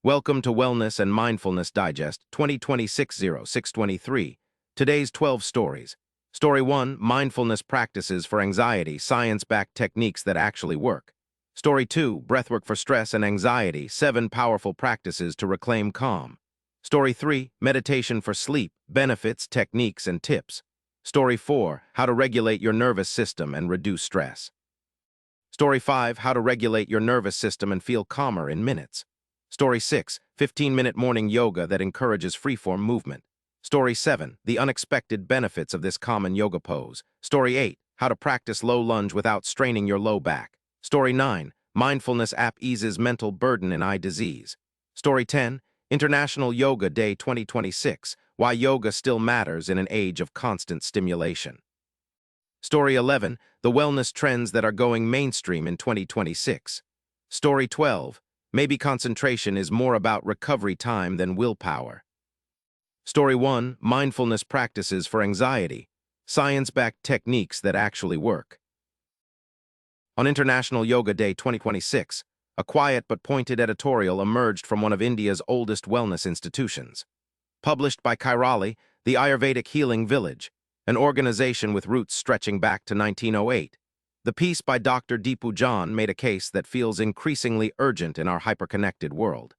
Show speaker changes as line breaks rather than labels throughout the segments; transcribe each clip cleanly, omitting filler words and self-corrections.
Welcome to Wellness and Mindfulness Digest 2026-06-23. Today's 12 stories. Story 1, Mindfulness Practices for Anxiety, Science-Backed Techniques That Actually Work. Story 2, Breathwork for Stress and Anxiety, 7 Powerful Practices to Reclaim Calm. Story 3, Meditation for Sleep, Benefits, Techniques, and Tips. Story 4, How to Regulate Your Nervous System and Reduce Stress. Story 5, How to Regulate Your Nervous System and Feel Calmer in Minutes. Story 6, 15-minute morning yoga that encourages freeform movement. Story 7, the unexpected benefits of this common yoga pose. Story 8, how to practice low lunge without straining your low back. Story 9, mindfulness app eases mental burden in eye disease. Story 10, International Yoga Day 2026, why yoga still matters in an age of constant stimulation. Story 11, the wellness trends that are going mainstream in 2026. Story 12, maybe concentration is more about recovery time than willpower. Story 1, Mindfulness Practices for Anxiety, Science-Backed Techniques That Actually Work. On International Yoga Day 2026, a quiet but pointed editorial emerged from one of India's oldest wellness institutions. Published by Kairali, the Ayurvedic Healing Village, an organization with roots stretching back to 1908. The piece by Dr. Deepu John made a case that feels increasingly urgent in our hyperconnected world.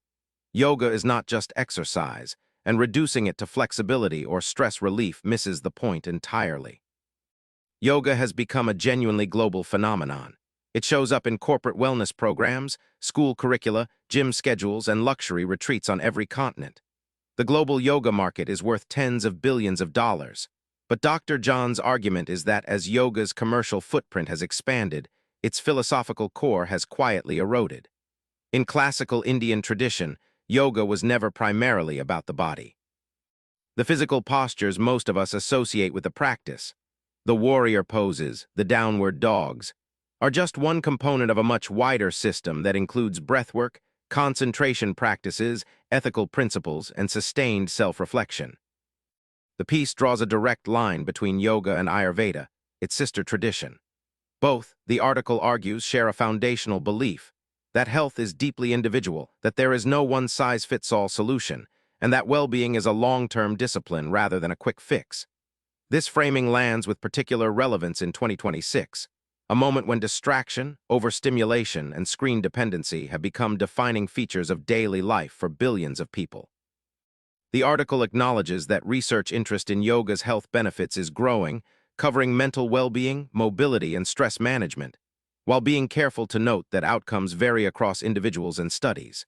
Yoga is not just exercise, and reducing it to flexibility or stress relief misses the point entirely. Yoga has become a genuinely global phenomenon. It shows up in corporate wellness programs, school curricula, gym schedules, and luxury retreats on every continent. The global yoga market is worth tens of billions of dollars. But Dr. John's argument is that as yoga's commercial footprint has expanded, its philosophical core has quietly eroded. In classical Indian tradition, yoga was never primarily about the body. The physical postures most of us associate with the practice, the warrior poses, the downward dogs, are just one component of a much wider system that includes breathwork, concentration practices, ethical principles, and sustained self-reflection. The piece draws a direct line between yoga and Ayurveda, its sister tradition. Both, the article argues, share a foundational belief that health is deeply individual, that there is no one-size-fits-all solution, and that well-being is a long-term discipline rather than a quick fix. This framing lands with particular relevance in 2026, a moment when distraction, overstimulation, and screen dependency have become defining features of daily life for billions of people. The article acknowledges that research interest in yoga's health benefits is growing, covering mental well-being, mobility, and stress management, while being careful to note that outcomes vary across individuals and studies.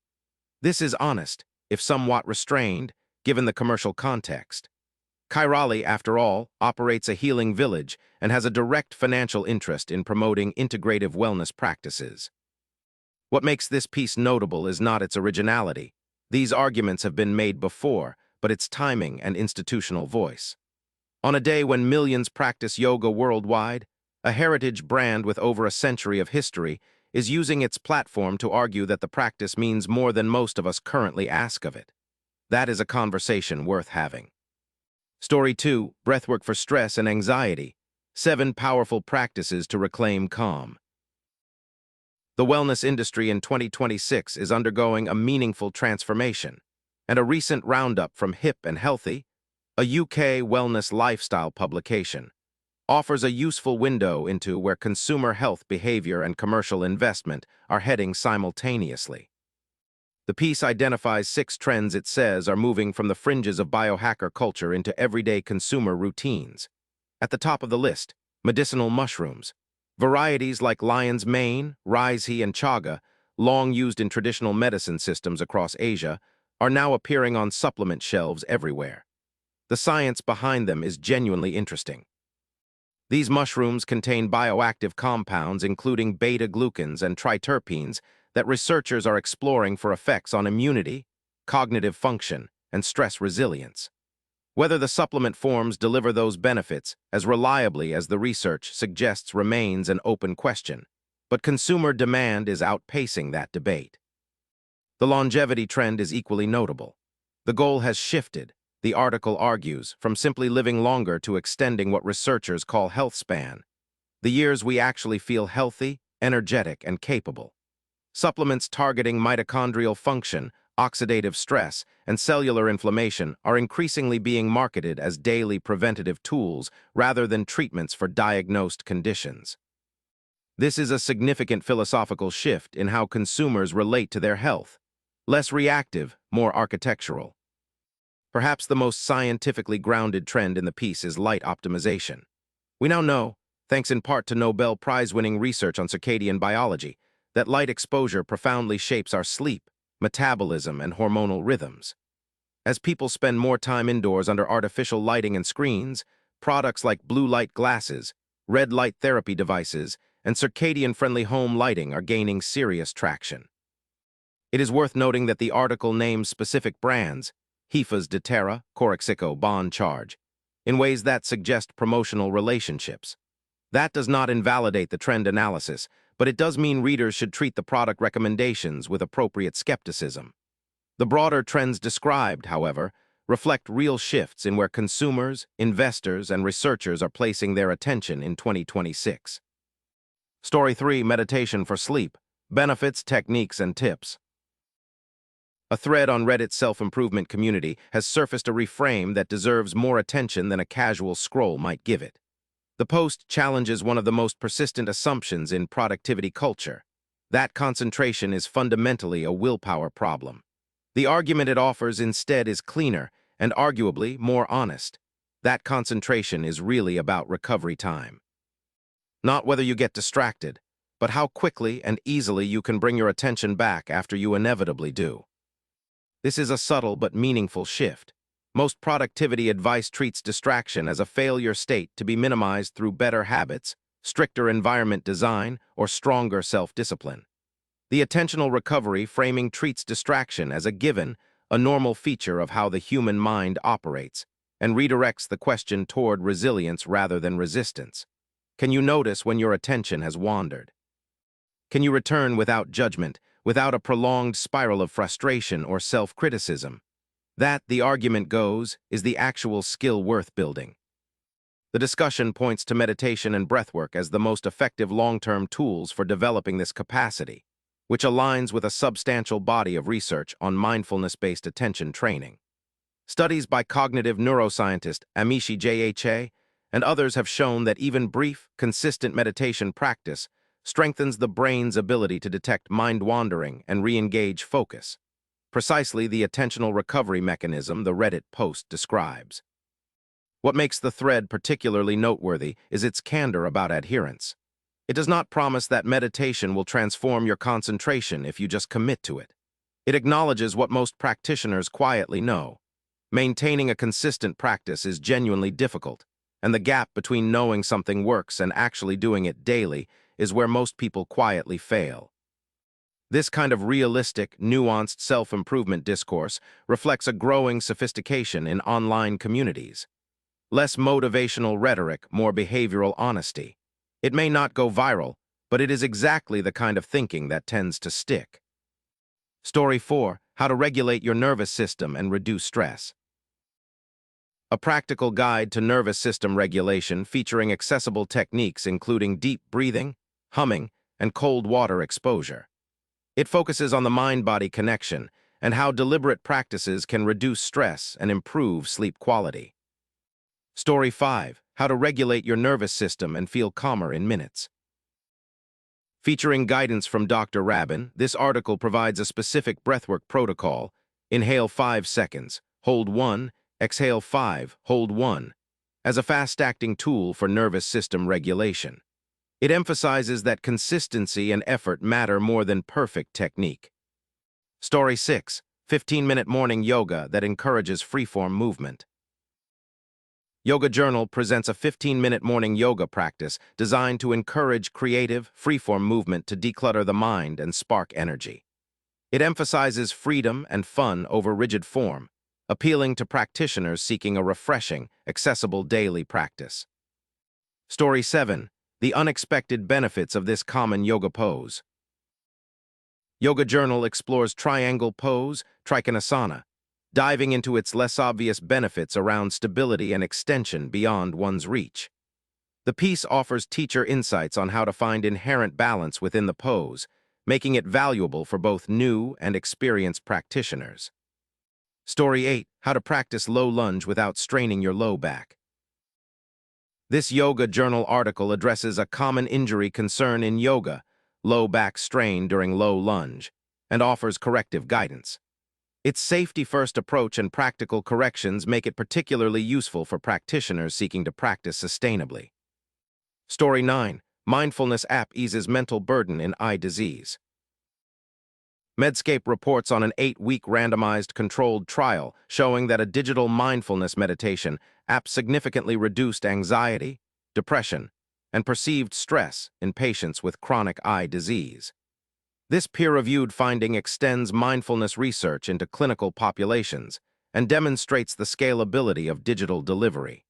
This is honest, if somewhat restrained, given the commercial context. Kairali, after all, operates a healing village and has a direct financial interest in promoting integrative wellness practices. What makes this piece notable is not its originality. These arguments have been made before, but its timing and institutional voice. On a day when millions practice yoga worldwide, a heritage brand with over a century of history is using its platform to argue that the practice means more than most of us currently ask of it. That is a conversation worth having. Story 2, Breathwork for Stress and Anxiety, 7 Powerful Practices to Reclaim Calm. The wellness industry in 2026 is undergoing a meaningful transformation, and a recent roundup from Hip and Healthy, a UK wellness lifestyle publication, offers a useful window into where consumer health behavior and commercial investment are heading simultaneously. The piece identifies 6 trends it says are moving from the fringes of biohacker culture into everyday consumer routines. At the top of the list, medicinal mushrooms. Varieties like lion's mane, raishi, and chaga, long used in traditional medicine systems across Asia, are now appearing on supplement shelves everywhere. The science behind them is genuinely interesting. These mushrooms contain bioactive compounds including beta-glucans and triterpenes that researchers are exploring for effects on immunity, cognitive function, and stress resilience. Whether the supplement forms deliver those benefits as reliably as the research suggests remains an open question, but consumer demand is outpacing that debate. The longevity trend is equally notable. The goal has shifted, the article argues, from simply living longer to extending what researchers call health span, the years we actually feel healthy, energetic, and capable. Supplements targeting mitochondrial function, oxidative stress, and cellular inflammation are increasingly being marketed as daily preventative tools rather than treatments for diagnosed conditions. This is a significant philosophical shift in how consumers relate to their health. Less reactive, more architectural. Perhaps the most scientifically grounded trend in the piece is light optimization. We now know, thanks in part to Nobel Prize-winning research on circadian biology, that light exposure profoundly shapes our sleep, metabolism, and hormonal rhythms. As people spend more time indoors under artificial lighting and screens, products like blue light glasses, red light therapy devices, and circadian-friendly home lighting are gaining serious traction. It is worth noting that the article names specific brands, Hifas de Terra, Corixico, Bon Charge, in ways that suggest promotional relationships. That does not invalidate the trend analysis, but it does mean readers should treat the product recommendations with appropriate skepticism. The broader trends described, however, reflect real shifts in where consumers, investors, and researchers are placing their attention in 2026. Story 3, Meditation for Sleep, Benefits, Techniques, and Tips. A thread on Reddit's self-improvement community has surfaced a reframe that deserves more attention than a casual scroll might give it. The post challenges one of the most persistent assumptions in productivity culture. That concentration is fundamentally a willpower problem. The argument it offers instead is cleaner and arguably more honest. That concentration is really about recovery time. Not whether you get distracted, but how quickly and easily you can bring your attention back after you inevitably do. This is a subtle but meaningful shift. Most productivity advice treats distraction as a failure state to be minimized through better habits, stricter environment design, or stronger self-discipline. The attentional recovery framing treats distraction as a given, a normal feature of how the human mind operates, and redirects the question toward resilience rather than resistance. Can you notice when your attention has wandered? Can you return without judgment, without a prolonged spiral of frustration or self-criticism? That, the argument goes, is the actual skill worth building. The discussion points to meditation and breathwork as the most effective long-term tools for developing this capacity, which aligns with a substantial body of research on mindfulness-based attention training. Studies by cognitive neuroscientist Amishi Jha and others have shown that even brief, consistent meditation practice strengthens the brain's ability to detect mind-wandering and re-engage focus, precisely the attentional recovery mechanism the Reddit post describes. What makes the thread particularly noteworthy is its candor about adherence. It does not promise that meditation will transform your concentration if you just commit to it. It acknowledges what most practitioners quietly know. Maintaining a consistent practice is genuinely difficult, and the gap between knowing something works and actually doing it daily is where most people quietly fail. This kind of realistic, nuanced self-improvement discourse reflects a growing sophistication in online communities. Less motivational rhetoric, more behavioral honesty. It may not go viral, but it is exactly the kind of thinking that tends to stick. Story 4, How to Regulate Your Nervous System and Reduce Stress. A practical guide to nervous system regulation featuring accessible techniques including deep breathing, humming, and cold water exposure. It focuses on the mind-body connection and how deliberate practices can reduce stress and improve sleep quality. Story 5, How to Regulate Your Nervous System and Feel Calmer in Minutes. Featuring guidance from Dr. Rabin, this article provides a specific breathwork protocol. Inhale 5 seconds, hold 1, exhale 5, hold 1, as a fast-acting tool for nervous system regulation. It emphasizes that consistency and effort matter more than perfect technique. Story 6, 15-minute morning yoga that encourages freeform movement. Yoga Journal presents a 15-minute morning yoga practice designed to encourage creative, freeform movement to declutter the mind and spark energy. It emphasizes freedom and fun over rigid form, appealing to practitioners seeking a refreshing, accessible daily practice. Story 7, The Unexpected Benefits of This Common Yoga Pose. Yoga Journal explores triangle pose, Trikonasana, diving into its less obvious benefits around stability and extension beyond one's reach. The piece offers teacher insights on how to find inherent balance within the pose, making it valuable for both new and experienced practitioners. Story 8. How to practice low lunge without straining your low back. This yoga journal article addresses a common injury concern in yoga, low back strain during low lunge, and offers corrective guidance. Its safety-first approach and practical corrections make it particularly useful for practitioners seeking to practice sustainably. Story 9. Mindfulness app eases mental burden in eye disease. Medscape reports on an 8-week randomized controlled trial showing that a digital mindfulness meditation app significantly reduced anxiety, depression, and perceived stress in patients with chronic eye disease. This peer-reviewed finding extends mindfulness research into clinical populations and demonstrates the scalability of digital delivery.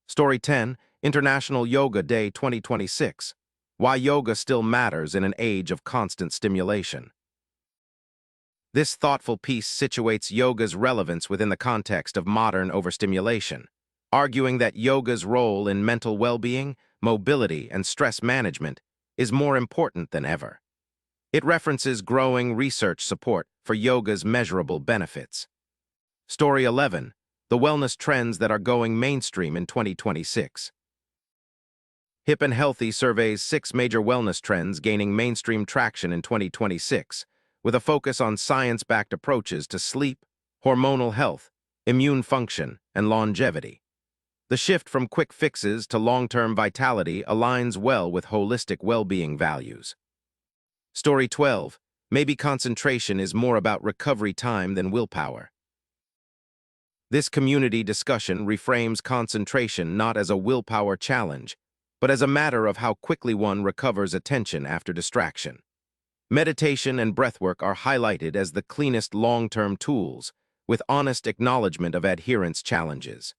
Story 10. International Yoga Day 2026. Why yoga still matters in an age of constant stimulation. This thoughtful piece situates yoga's relevance within the context of modern overstimulation, arguing that yoga's role in mental well-being, mobility, and stress management is more important than ever. It references growing research support for yoga's measurable benefits. Story 11. The wellness trends that are going mainstream in 2026. Hip and Healthy surveys 6 major wellness trends gaining mainstream traction in 2026, with a focus on science-backed approaches to sleep, hormonal health, immune function, and longevity. The shift from quick fixes to long-term vitality aligns well with holistic well-being values. Story 12. Maybe concentration is more about recovery time than willpower. This community discussion reframes concentration not as a willpower challenge, but as a matter of how quickly one recovers attention after distraction. Meditation and breathwork are highlighted as the cleanest long-term tools, with honest acknowledgement of adherence challenges.